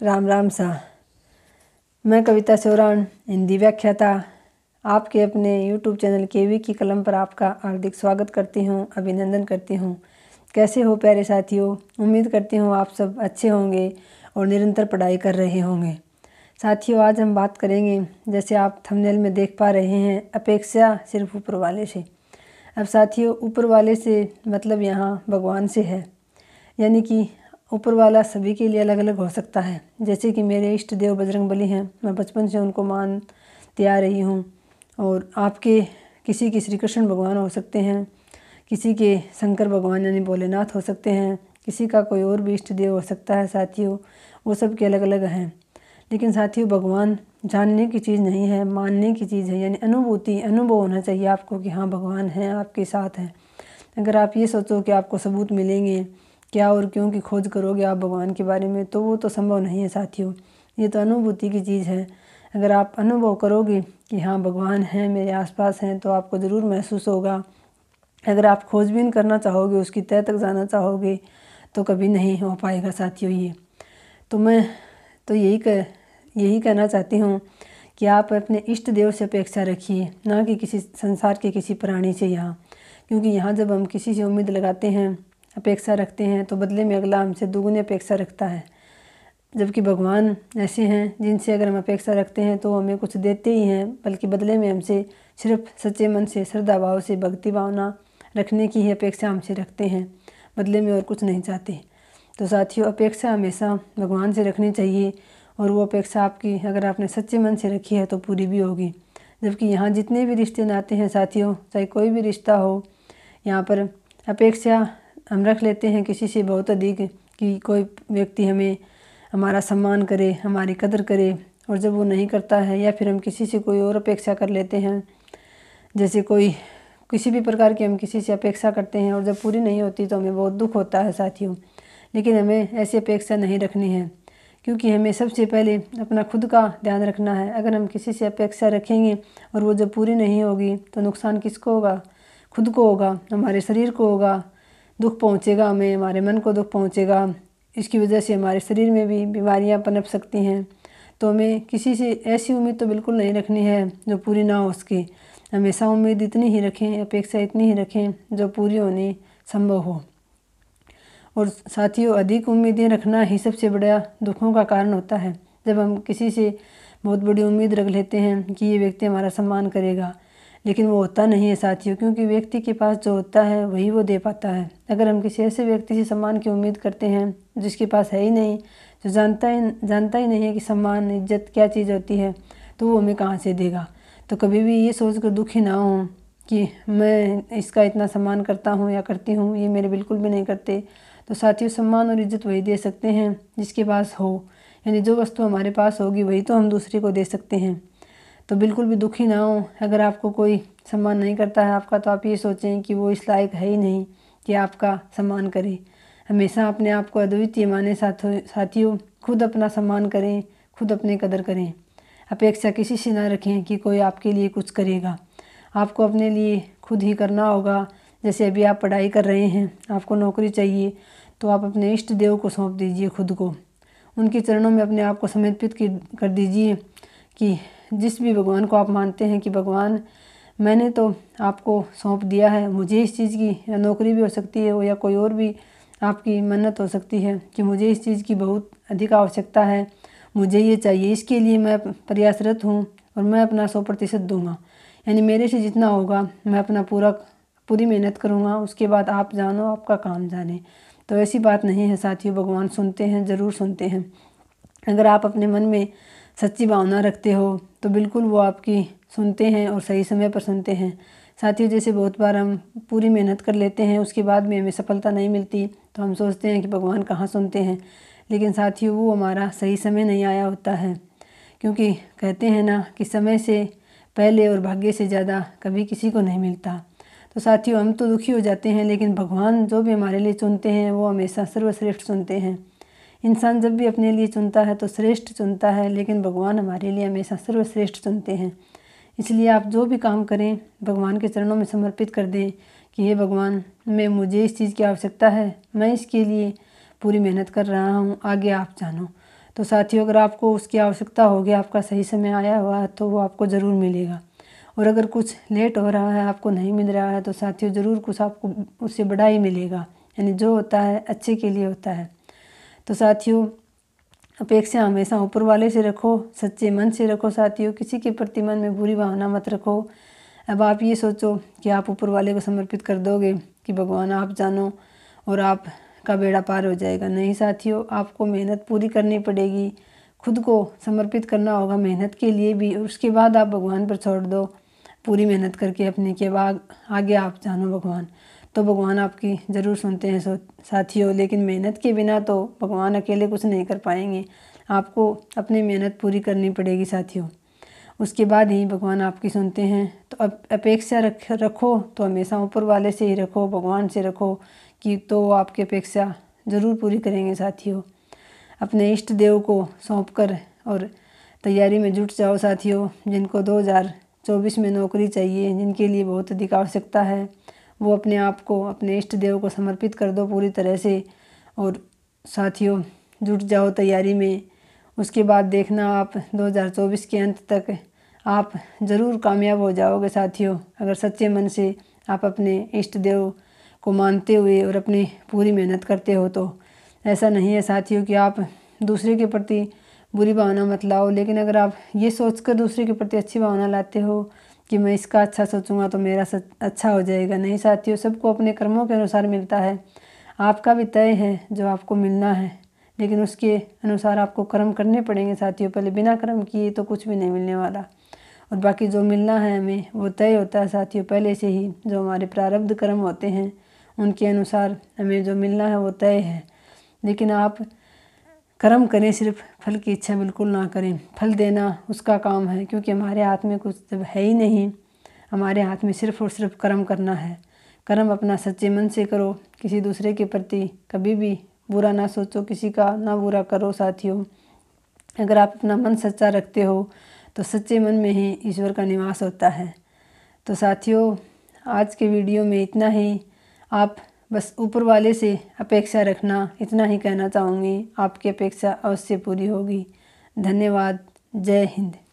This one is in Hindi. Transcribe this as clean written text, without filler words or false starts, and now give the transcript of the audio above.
राम राम सा। मैं कविता सोरान, हिंदी व्याख्याता, आपके अपने YouTube चैनल केवी की कलम पर आपका हार्दिक स्वागत करती हूँ, अभिनंदन करती हूँ। कैसे हो प्यारे साथियों? उम्मीद करती हूँ आप सब अच्छे होंगे और निरंतर पढ़ाई कर रहे होंगे। साथियों, आज हम बात करेंगे, जैसे आप थंबनेल में देख पा रहे हैं, अपेक्षा सिर्फ ऊपर वाले से। अब साथियों, ऊपर वाले से मतलब यहाँ भगवान से है, यानी कि ऊपर वाला सभी के लिए अलग अलग हो सकता है। जैसे कि मेरे इष्ट देव बजरंगबली हैं, मैं बचपन से उनको मानती आ रही हूँ। और आपके किसी के श्री कृष्ण भगवान हो सकते हैं, किसी के शंकर भगवान यानी भोलेनाथ हो सकते हैं, किसी का कोई और भी इष्ट देव हो सकता है। साथियों, वो सब के अलग अलग हैं। लेकिन साथियों, भगवान जानने की चीज़ नहीं है, मानने की चीज़ है। यानी अनुभव होना चाहिए आपको कि हाँ, भगवान हैं, आपके साथ हैं। अगर आप ये सोचो कि आपको सबूत मिलेंगे, क्या और क्यों की खोज करोगे आप भगवान के बारे में, तो वो तो संभव नहीं है साथियों। ये तो अनुभूति की चीज़ है। अगर आप अनुभव करोगे कि हाँ, भगवान हैं, मेरे आसपास हैं, तो आपको ज़रूर महसूस होगा। अगर आप खोजबीन करना चाहोगे, उसकी तह तक जाना चाहोगे, तो कभी नहीं हो पाएगा साथियों ये। तो मैं तो यही कहना चाहती हूँ कि आप अपने इष्ट देव से अपेक्षा रखिए, ना कि किसी संसार के किसी प्राणी से यहाँ। क्योंकि यहाँ जब हम किसी से उम्मीद लगाते हैं, अपेक्षा रखते हैं, तो बदले में अगला हमसे दुगुनी अपेक्षा रखता है। जबकि भगवान ऐसे हैं जिनसे अगर हम अपेक्षा रखते हैं तो हमें कुछ देते ही हैं, बल्कि बदले में हमसे सिर्फ सच्चे मन से, श्रद्धा भाव से, भक्ति भावना रखने की ही अपेक्षा हमसे रखते हैं, बदले में और कुछ नहीं चाहते। तो साथियों, अपेक्षा हमेशा भगवान से रखनी चाहिए, और वो अपेक्षा आपकी अगर आपने सच्चे मन से रखी है तो पूरी भी होगी। जबकि यहाँ जितने भी रिश्ते नाते हैं साथियों, चाहे कोई भी रिश्ता हो, यहाँ पर अपेक्षा हम रख लेते हैं किसी से बहुत अधिक, कि कोई व्यक्ति हमारा सम्मान करे, हमारी कदर करे। और जब वो नहीं करता है, या फिर हम किसी से कोई और अपेक्षा कर लेते हैं, जैसे किसी भी प्रकार की हम किसी से अपेक्षा करते हैं और जब पूरी नहीं होती तो हमें बहुत दुख होता है साथियों। लेकिन हमें ऐसी अपेक्षा नहीं रखनी है, क्योंकि हमें सबसे पहले अपना खुद का ध्यान रखना है। अगर हम किसी से अपेक्षा रखेंगे और वो जब पूरी नहीं होगी, तो नुकसान किसको होगा? खुद को होगा, हमारे शरीर को होगा, दुख पहुंचेगा हमें, हमारे मन को दुख पहुंचेगा। इसकी वजह से हमारे शरीर में भी बीमारियां पनप सकती हैं। तो हमें किसी से ऐसी उम्मीद तो बिल्कुल नहीं रखनी है जो पूरी ना हो सके। हमेशा उम्मीद इतनी ही रखें, अपेक्षा इतनी ही रखें जो पूरी होनी संभव हो। और साथियों, अधिक उम्मीदें रखना ही सबसे बड़ा दुखों का कारण होता है। जब हम किसी से बहुत बड़ी उम्मीद रख लेते हैं कि ये व्यक्ति हमारा सम्मान करेगा, लेकिन वो होता नहीं है साथियों, क्योंकि व्यक्ति के पास जो होता है वही वो दे पाता है। अगर हम किसी ऐसे व्यक्ति से सम्मान की उम्मीद करते हैं जिसके पास है ही नहीं, जो जानता ही नहीं है कि सम्मान, इज्जत क्या चीज़ होती है, तो वो हमें कहाँ से देगा। तो कभी भी ये सोचकर दुखी ना हो कि मैं इसका इतना सम्मान करता हूँ या करती हूँ, ये मेरे बिल्कुल भी नहीं करते। तो साथियों, सम्मान और इज्जत वही दे सकते हैं जिसके पास हो, यानी जो वस्तु हमारे पास होगी वही तो हम दूसरे को दे सकते हैं। तो बिल्कुल भी दुखी ना हो। अगर आपको कोई सम्मान नहीं करता है आपका, तो आप ये सोचें कि वो इस लायक है ही नहीं कि आपका सम्मान करे। हमेशा अपने आप को अद्वितीय माने साथियों। खुद अपना सम्मान करें, खुद अपनी कदर करें। अपेक्षा किसी से ना रखें कि कोई आपके लिए कुछ करेगा। आपको अपने लिए खुद ही करना होगा। जैसे अभी आप पढ़ाई कर रहे हैं, आपको नौकरी चाहिए, तो आप अपने इष्ट देव को सौंप दीजिए खुद को। उनके चरणों में अपने आप को समर्पित कर दीजिए कि जिस भी भगवान को आप मानते हैं कि भगवान, मैंने तो आपको सौंप दिया है, मुझे इस चीज़ की, या नौकरी भी हो सकती है या कोई और भी आपकी मन्नत हो सकती है कि मुझे इस चीज़ की बहुत अधिक आवश्यकता है, मुझे ये चाहिए, इसके लिए मैं प्रयासरत हूँ और मैं अपना 100% दूंगा। यानी मेरे से जितना होगा मैं अपना पूरी मेहनत करूँगा। उसके बाद आप जानो, आपका काम जाने। तो ऐसी बात नहीं है साथियों, भगवान सुनते हैं, ज़रूर सुनते हैं। अगर आप अपने मन में सच्ची भावना रखते हो तो बिल्कुल वो आपकी सुनते हैं और सही समय पर सुनते हैं साथियों। जैसे बहुत बार हम पूरी मेहनत कर लेते हैं, उसके बाद भी हमें सफलता नहीं मिलती, तो हम सोचते हैं कि भगवान कहाँ सुनते हैं। लेकिन साथियों, वो हमारा सही समय नहीं आया होता है। क्योंकि कहते हैं ना कि समय से पहले और भाग्य से ज़्यादा कभी किसी को नहीं मिलता। तो साथियों, हम तो दुखी हो जाते हैं, लेकिन भगवान जो भी हमारे लिए चुनते हैं वो हमेशा सर्वश्रेष्ठ चुनते हैं। इंसान जब भी अपने लिए चुनता है तो श्रेष्ठ चुनता है, लेकिन भगवान हमारे लिए हमेशा सर्वश्रेष्ठ चुनते हैं। इसलिए आप जो भी काम करें, भगवान के चरणों में समर्पित कर दें कि हे भगवान, मुझे इस चीज़ की आवश्यकता है, मैं इसके लिए पूरी मेहनत कर रहा हूँ, आगे आप जानो। तो साथियों अगर आपको उसकी आवश्यकता होगी, आपका सही समय आया हुआ है, तो वो आपको ज़रूर मिलेगा। और अगर कुछ लेट हो रहा है, आपको नहीं मिल रहा है, तो साथियों ज़रूर कुछ आपको उससे बड़ा ही मिलेगा। यानी जो होता है अच्छे के लिए होता है। तो साथियों अपेक्षा हमेशा ऊपर वाले से रखो, सच्चे मन से रखो साथियों, किसी के प्रति मन में बुरी भावना मत रखो। अब आप ये सोचो कि आप ऊपर वाले को समर्पित कर दोगे कि भगवान आप जानो और आप का बेड़ा पार हो जाएगा। नहीं साथियों, आपको मेहनत पूरी करनी पड़ेगी, खुद को समर्पित करना होगा मेहनत के लिए भी, और उसके बाद आप भगवान पर छोड़ दो पूरी मेहनत करके अपने के बाद आगे आप जानो भगवान, तो भगवान आपकी ज़रूर सुनते हैं साथियों। लेकिन मेहनत के बिना तो भगवान अकेले कुछ नहीं कर पाएंगे, आपको अपनी मेहनत पूरी करनी पड़ेगी साथियों, उसके बाद ही भगवान आपकी सुनते हैं। तो अब अपेक्षा रखो तो हमेशा ऊपर वाले से ही रखो, भगवान से रखो कि तो वो आपकी अपेक्षा ज़रूर पूरी करेंगे साथियों। अपने इष्ट देव को सौंप कर और तैयारी में जुट जाओ साथियों। जिनको 2024 में नौकरी चाहिए, जिनके लिए बहुत अधिक आवश्यकता है, वो अपने आप को अपने इष्ट देव को समर्पित कर दो पूरी तरह से और साथियों जुट जाओ तैयारी में। उसके बाद देखना आप 2024 के अंत तक आप ज़रूर कामयाब हो जाओगे साथियों, अगर सच्चे मन से आप अपने इष्ट देव को मानते हुए और अपनी पूरी मेहनत करते हो। तो ऐसा नहीं है साथियों कि आप दूसरे के प्रति बुरी भावना मत लाओ, लेकिन अगर आप ये सोचकर दूसरे के प्रति अच्छी भावना लाते हो कि मैं इसका अच्छा सोचूंगा तो मेरा अच्छा हो जाएगा, नहीं साथियों, सबको अपने कर्मों के अनुसार मिलता है। आपका भी तय है जो आपको मिलना है, लेकिन उसके अनुसार आपको कर्म करने पड़ेंगे साथियों। पहले बिना कर्म किए तो कुछ भी नहीं मिलने वाला, और बाकी जो मिलना है हमें वो तय होता है साथियों पहले से ही। जो हमारे प्रारब्ध कर्म होते हैं उनके अनुसार हमें जो मिलना है वो तय है। लेकिन आप कर्म करें, सिर्फ फल की इच्छा बिल्कुल ना करें। फल देना उसका काम है, क्योंकि हमारे हाथ में कुछ जब है ही नहीं, हमारे हाथ में सिर्फ और सिर्फ कर्म करना है। कर्म अपना सच्चे मन से करो, किसी दूसरे के प्रति कभी भी बुरा ना सोचो, किसी का ना बुरा करो साथियों। अगर आप अपना मन सच्चा रखते हो तो सच्चे मन में ही ईश्वर का निवास होता है। तो साथियों आज के वीडियो में इतना ही। आप बस ऊपर वाले से अपेक्षा रखना, इतना ही कहना चाहूँगी। आपकी अपेक्षा अवश्य पूरी होगी। धन्यवाद। जय हिंद।